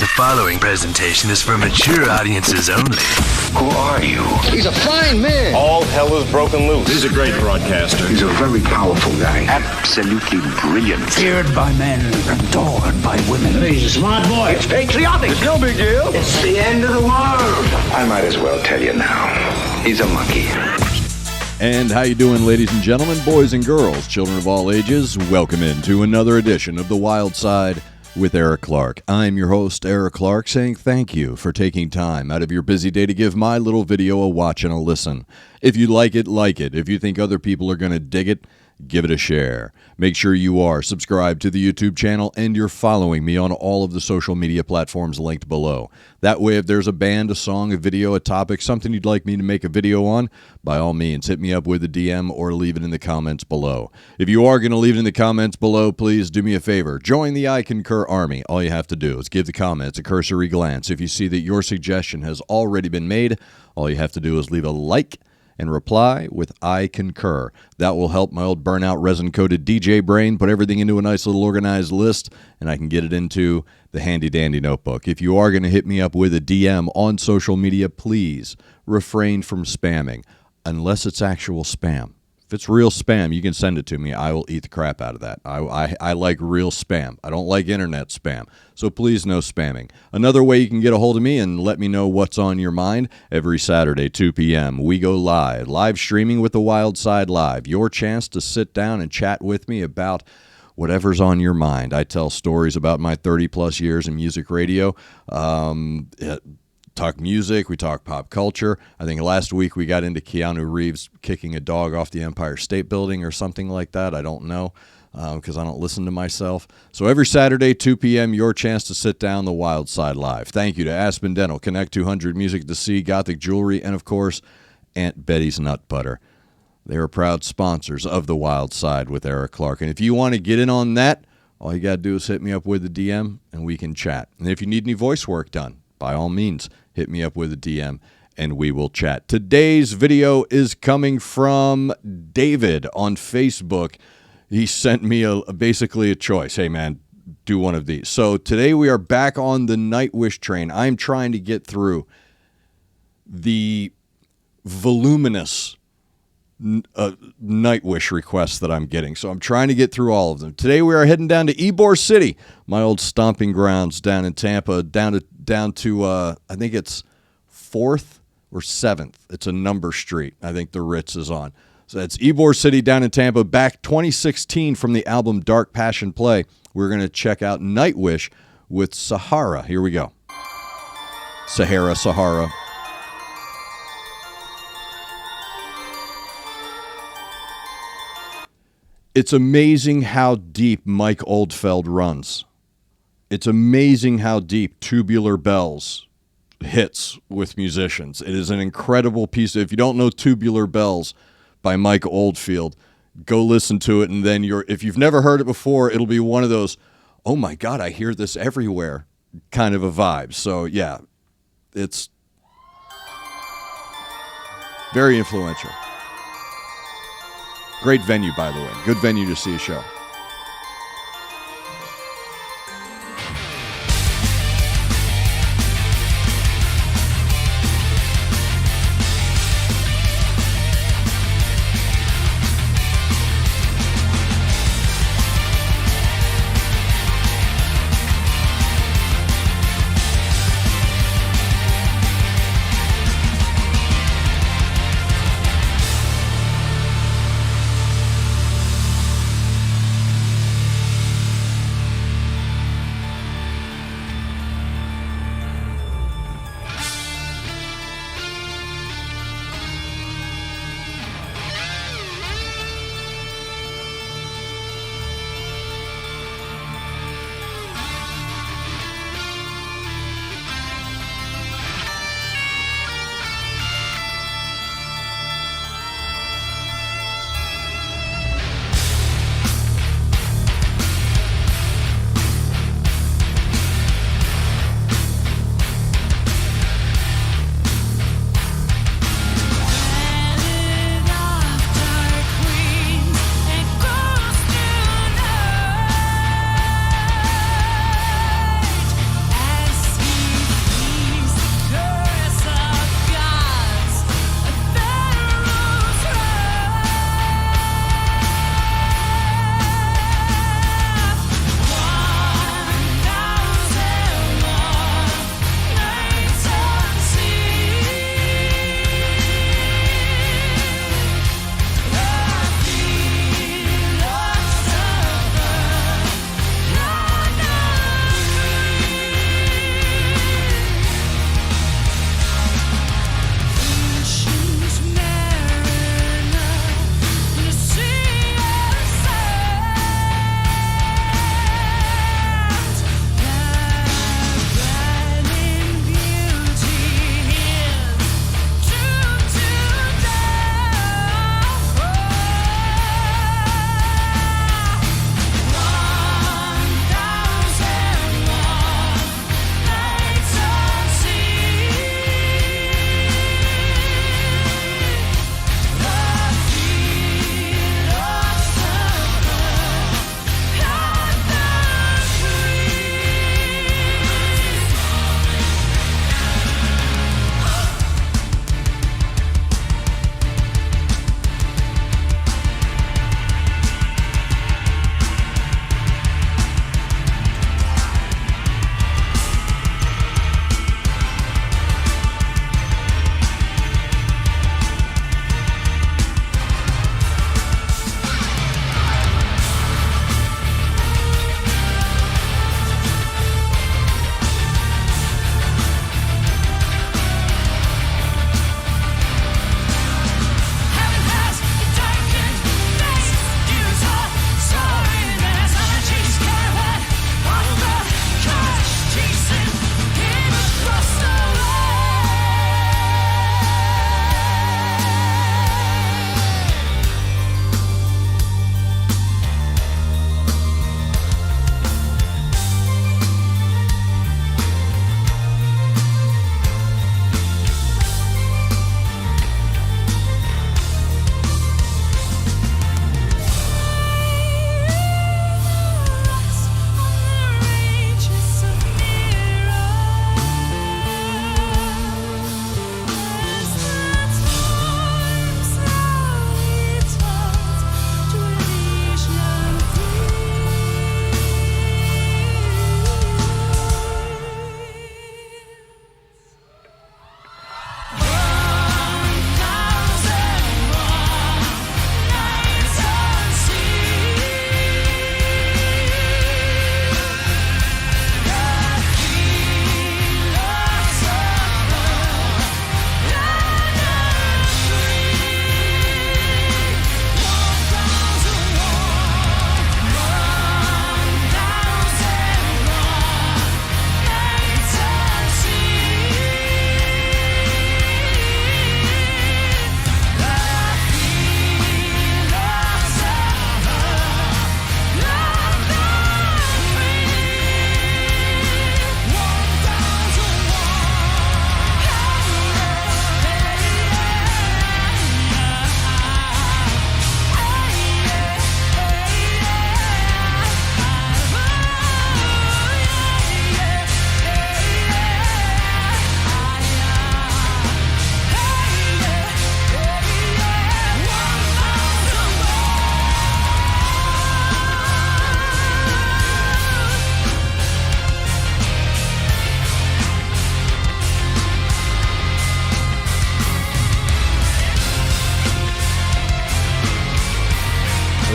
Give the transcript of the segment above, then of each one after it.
The following presentation is for mature audiences only. Who are you? He's a fine man. All hell is broken loose. He's a great broadcaster. He's a very powerful guy. Absolutely brilliant. Feared by men, adored by women. He's a smart boy. It's patriotic. It's no big deal. It's the end of the world. I might as well tell you now. He's a monkey. And how you doing, ladies and gentlemen, boys and girls, children of all ages? Welcome into another edition of The Wild Side with Eric Clark. I'm your host, Eric Clark, saying thank you for taking time out of your busy day to give my little video a watch and a listen. If you like it, like it. If you think other people are going to dig it, give it a share. Make sure you are subscribed to the YouTube channel and you're following me on all of the social media platforms linked below. That way, if there's a band, a song, a video, a topic, something you'd like me to make a video on, by all means, hit me up with a DM or leave it in the comments below. If you are going to leave it in the comments below, please do me a favor. Join the I Concur Army. All you have to do is give the comments a cursory glance. If you see that your suggestion has already been made, all you have to do is leave a like and reply with I concur. That will help my old burnout resin-coated DJ brain put everything into a nice little organized list, and I can get it into the handy-dandy notebook. If you are going to hit me up with a DM on social media, please refrain from spamming, unless it's actual spam. If it's real spam, you can send it to me. I will eat the crap out of that. I like real spam. I don't like internet spam. So please, no spamming. Another way you can get a hold of me and let me know what's on your mind, every Saturday, 2 p.m., we go live streaming with The Wild Side Live. Your chance to sit down and chat with me about whatever's on your mind. I tell stories about my 30-plus years in music radio. Talk music, we talk pop culture. I think last week we got into Keanu Reeves kicking a dog off the Empire State Building or something like that. I don't know because I don't listen to myself. So every Saturday, 2 p.m., your chance to sit down The Wild Side Live. Thank you to Aspen Dental, Connect 200 Music to See, Gothic Jewelry, and of course, Aunt Betty's Nut Butter. They are proud sponsors of The Wild Side with Eric Clark. And if you want to get in on that, all you got to do is hit me up with a DM and we can chat. And if you need any voice work done, by all means, hit me up with a DM and we will chat. Today's video is coming from David on Facebook. He sent me basically a choice. Hey, man, do one of these. So today we are back on the Nightwish train. I'm trying to get through the voluminous Nightwish requests that I'm getting. So I'm trying to get through all of them. Today we are heading down to Ybor City, my old stomping grounds down in Tampa, down to I think it's 4th or 7th. It's a number street. I think the Ritz is on. So that's Ybor City down in Tampa, back 2016 from the album Dark Passion Play. We're going to check out Nightwish with Sahara. Here we go. Sahara. It's amazing how deep Mike Oldfield runs. It's amazing how deep Tubular Bells hits with musicians. It is an incredible piece. If you don't know Tubular Bells by Mike Oldfield, go listen to it, and then if you've never heard it before, it'll be one of those, oh my God, I hear this everywhere kind of a vibe. So yeah, it's very influential. Great venue, by the way. Good venue to see a show.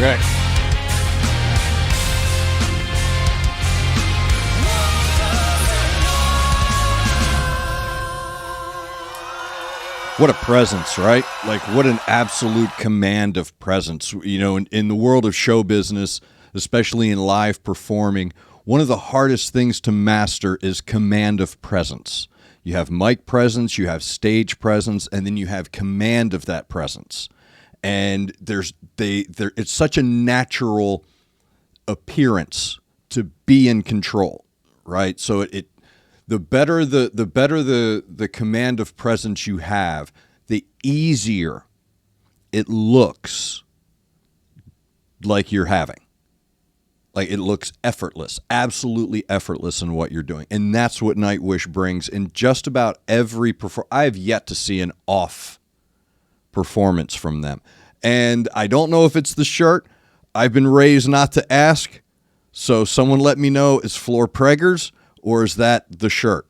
Okay. What a presence, right? Like, what an absolute command of presence. You know, in the world of show business, especially in live performing, one of the hardest things to master is command of presence. You have mic presence, you have stage presence, and then you have command of that presence. And it's such a natural appearance to be in control, right? So the better the command of presence you have, the easier it looks like you're having. Like, it looks effortless, absolutely effortless in what you're doing. And that's what Nightwish brings in just about every I have yet to see an off performance from them. And I don't know if it's the shirt. I've been raised not to ask. So someone let me know, is Floor Preggers or is that the shirt?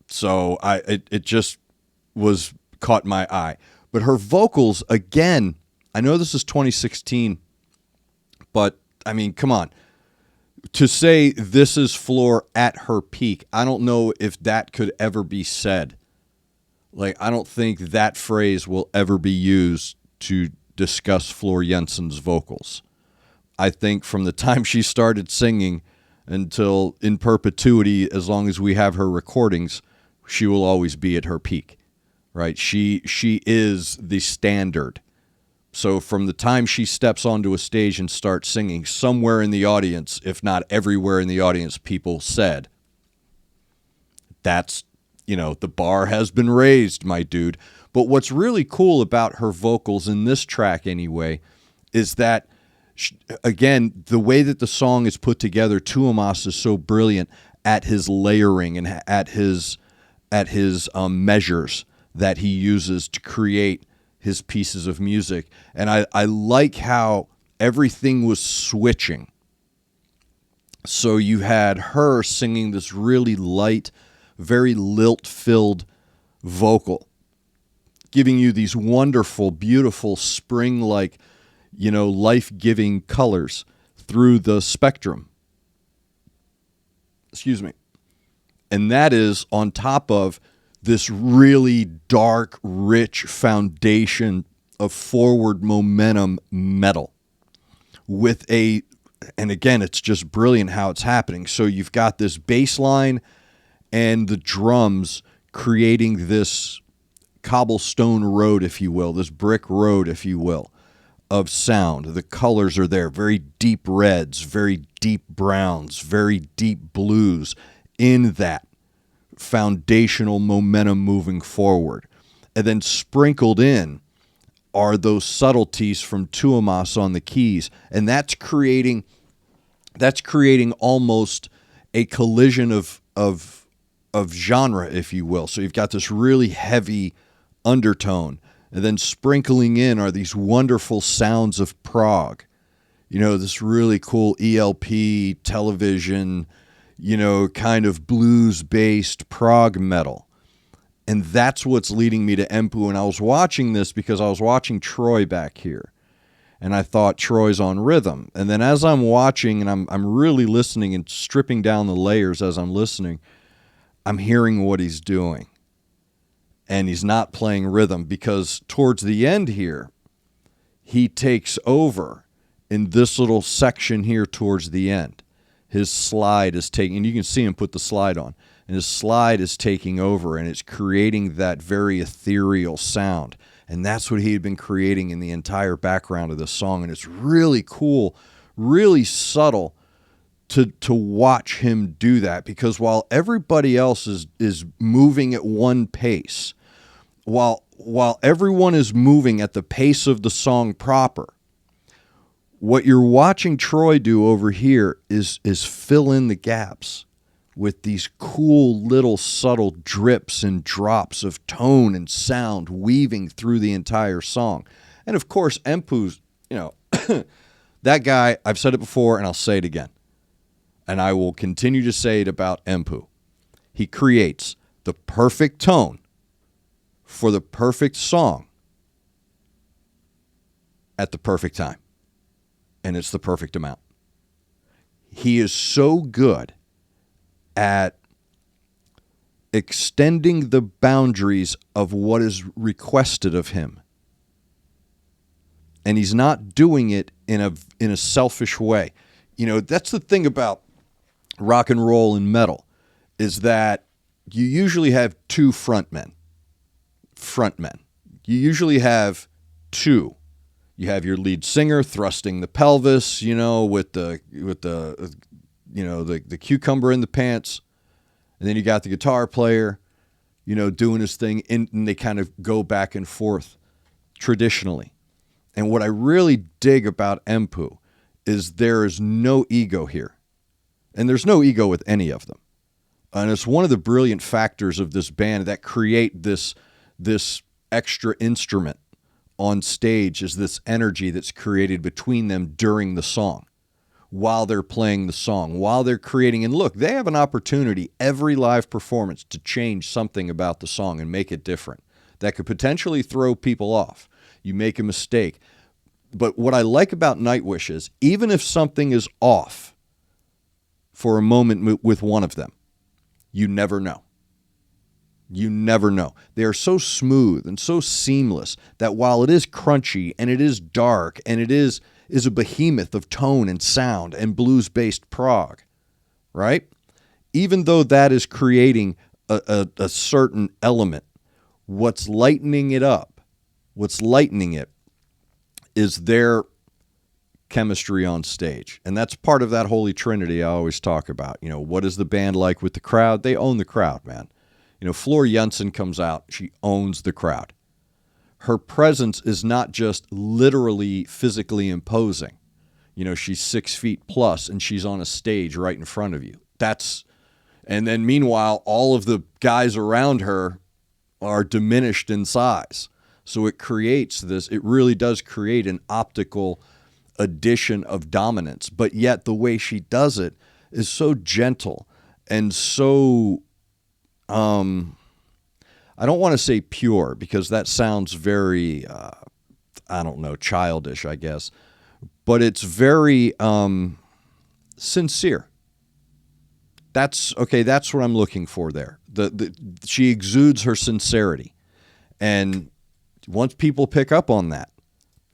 So it just was caught my eye. But her vocals, again, I know this is 2016, but I mean, come on. To say this is Floor at her peak, I don't know if that could ever be said. Like, I don't think that phrase will ever be used to discuss Floor Jensen's vocals. I think from the time she started singing until in perpetuity, as long as we have her recordings, she will always be at her peak, right? She is the standard. So from the time she steps onto a stage and starts singing, somewhere in the audience, if not everywhere in the audience, people said, that's, you know, the bar has been raised, my dude. But what's really cool about her vocals in this track anyway is that, again, the way that the song is put together, Tuomas is so brilliant at his layering and at his measures that he uses to create his pieces of music. And I like how everything was switching. So you had her singing this really light, very lilt-filled vocal, giving you these wonderful, beautiful, spring-like, you know, life-giving colors through the spectrum. Excuse me. And that is on top of this really dark, rich foundation of forward momentum metal with and again, it's just brilliant how it's happening. So you've got this bass line and the drums creating this cobblestone road, if you will, this brick road, if you will, of sound. The colors are there, very deep reds, very deep browns, very deep blues in that foundational momentum moving forward. And then sprinkled in are those subtleties from Tuomas on the keys, and that's creating almost a collision of genre, if you will. So you've got this really heavy undertone, and then sprinkling in are these wonderful sounds of prog. You know, this really cool ELP television, you know, kind of blues-based prog metal. And that's what's leading me to Empu. And I was watching this because I was watching Troy back here. And I thought Troy's on rhythm. And then as I'm watching and I'm really listening and stripping down the layers as I'm listening, I'm hearing what he's doing. And he's not playing rhythm, because towards the end here, he takes over in this little section here towards the end. His slide is taking, and you can see him put the slide on, and his slide is taking over, and it's creating that very ethereal sound. And that's what he had been creating in the entire background of this song. And it's really cool, really subtle to watch him do that, because while everybody else is moving at one pace, while everyone is moving at the pace of the song proper, what you're watching Troy do over here is fill in the gaps with these cool little subtle drips and drops of tone and sound weaving through the entire song. And of course, Empu's, you know, that guy, I've said it before and I'll say it again. And I will continue to say it about Empu. He creates the perfect tone for the perfect song at the perfect time. and it's the perfect amount. He is so good at extending the boundaries of what is requested of him. And he's not doing it in a selfish way. You know, that's the thing about rock and roll and metal, is that you usually have two frontmen. You usually have two. You have your lead singer thrusting the pelvis, you know, with the cucumber in the pants. And then you got the guitar player, you know, doing his thing, and they kind of go back and forth traditionally. And what I really dig about Empu is there is no ego here. And there's no ego with any of them. And it's one of the brilliant factors of this band that create this extra instrument on stage, is this energy that's created between them during the song, while they're playing the song, while they're creating. And look, they have an opportunity every live performance to change something about the song and make it different. That could potentially throw people off. You make a mistake. But what I like about Nightwish is, even if something is off for a moment with one of them, you never know. You never know. They are so smooth and so seamless that while it is crunchy and it is dark and it is a behemoth of tone and sound and blues-based prog, right? Even though that is creating a certain element, what's lightening it is their chemistry on stage. And that's part of that holy trinity I always talk about. You know, what is the band like with the crowd? They own the crowd, man. You know, Floor Jansen comes out, she owns the crowd. Her presence is not just literally physically imposing. You know, she's 6 feet plus and she's on a stage right in front of you. And then meanwhile, all of the guys around her are diminished in size. So it really does create an optical addition of dominance. But yet the way she does it is so gentle and so, I don't want to say pure, because that sounds very, childish, I guess. But it's very sincere. That's what I'm looking for there. She exudes her sincerity. And once people pick up on that,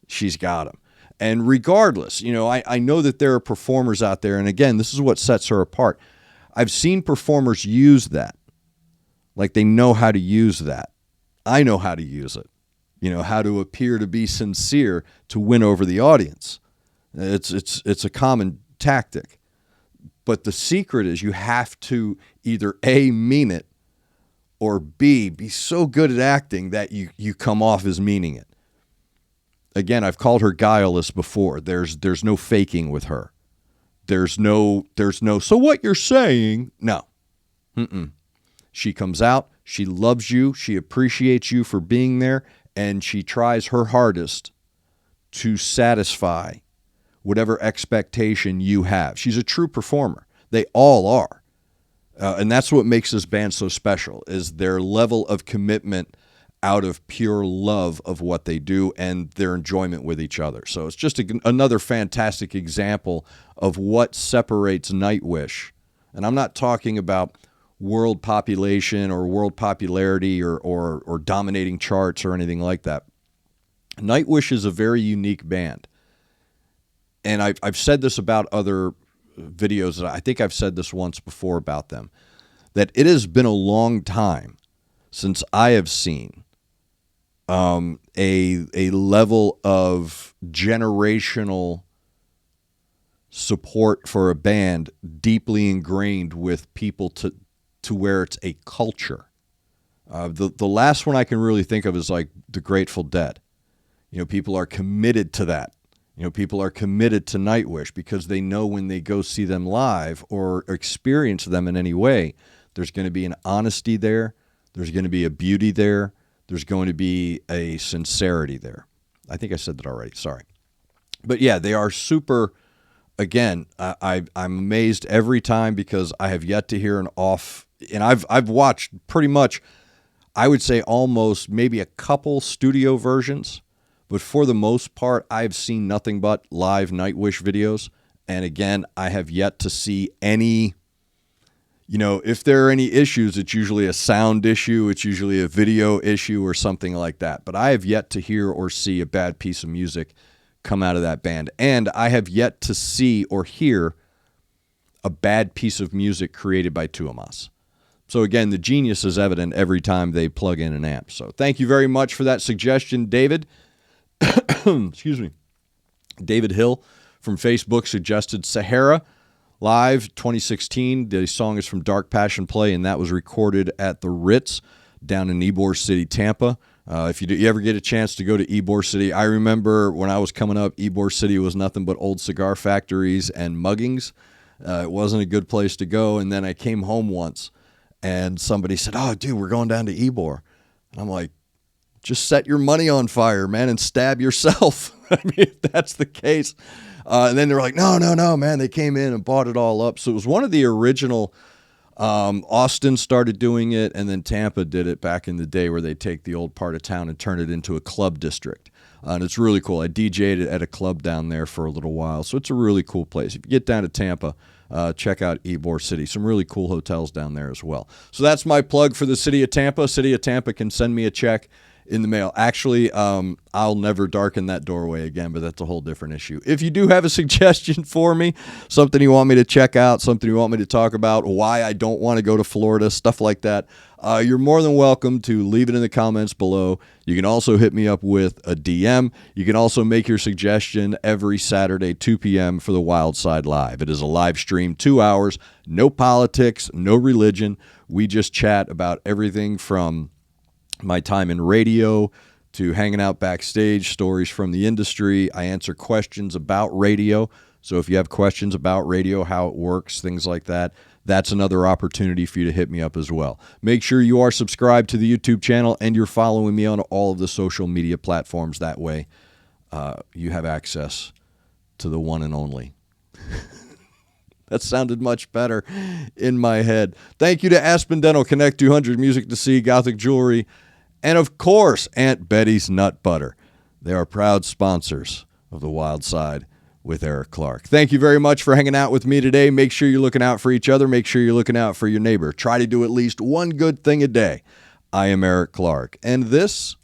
she's got them. And regardless, you know, I know that there are performers out there, and again, this is what sets her apart. I've seen performers use that. Like, they know how to use that. I know how to use it. You know, how to appear to be sincere to win over the audience. It's a common tactic. But the secret is you have to either A, mean it, or B, be so good at acting that you come off as meaning it. Again, I've called her guileless before. There's no faking with her. There's no, so what you're saying? No. She comes out, she loves you, she appreciates you for being there, and she tries her hardest to satisfy whatever expectation you have. She's a true performer. They all are. And that's what makes this band so special, is their level of commitment out of pure love of what they do and their enjoyment with each other. So it's just another fantastic example of what separates Nightwish. And I'm not talking about world population or world popularity or dominating charts or anything like that. Nightwish is a very unique band. And I've said this about other videos. I think I've said this once before about them, that it has been a long time since I have seen a level of generational support for a band deeply ingrained with people to where it's a culture. The last one I can really think of is like the Grateful Dead. You know, people are committed to that. You know, people are committed to Nightwish because they know when they go see them live or experience them in any way, there's going to be an honesty there. There's going to be a beauty there. There's going to be a sincerity there. I think I said that already. Sorry. But yeah, they are super. Again, I'm amazed every time because I have yet to hear an off. And I've watched pretty much, I would say almost maybe a couple studio versions, But for the most part, I've seen nothing but live Nightwish videos. And again, I have yet to see any, if there are any issues, it's usually a sound issue, it's usually a video issue or something like that. But I have yet to hear or see a bad piece of music come out of that band. And I have yet to see or hear a bad piece of music created by Tuomas. So again, the genius is evident every time they plug in an amp. So thank you very much for that suggestion, David. Excuse me. David Hill from Facebook suggested Sahara live 2016. The song is from Dark Passion Play, and that was recorded at the Ritz down in Ybor City, Tampa. If you ever get a chance to go to Ybor City, I remember when I was coming up, Ybor City was nothing but old cigar factories and muggings. It wasn't a good place to go. And then I came home once, and somebody said, "Oh, dude, we're going down to Ybor." And I'm like, just set your money on fire, man, and stab yourself. I mean, if that's the case. And then they're like, no, man. They came in and bought it all up. So it was one of the original. Austin started doing it, and then Tampa did it back in the day where they take the old part of town and turn it into a club district. And it's really cool. I DJ'd at a club down there for a little while. So it's a really cool place. If you get down to Tampa, check out Ybor City. Some really cool hotels down there as well. So that's my plug for the city of Tampa. City of Tampa can send me a check in the mail. Actually, I'll never darken that doorway again, but that's a whole different issue. If you do have a suggestion for me, something you want me to check out, something you want me to talk about, why I don't want to go to Florida, stuff like that, you're more than welcome to leave it in the comments below. You can also hit me up with a DM. You can also make your suggestion every Saturday, 2 p.m. for the Wild Side Live. It is a live stream, 2 hours, no politics, no religion. We just chat about everything from my time in radio to hanging out backstage, stories from the industry. I answer questions about radio. So if you have questions about radio, how it works, things like that, that's another opportunity for you to hit me up as well. Make sure you are subscribed to the YouTube channel and you're following me on all of the social media platforms. That way you have access to the one and only. That sounded much better in my head. Thank you to Aspen Dental, Connect 200, Music to See, Gothic Jewelry, and, of course, Aunt Betty's Nut Butter. They are proud sponsors of The Wild Side with Eric Clark. Thank you very much for hanging out with me today. Make sure you're looking out for each other. Make sure you're looking out for your neighbor. Try to do at least one good thing a day. I am Eric Clark, and this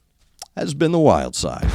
has been The Wild Side.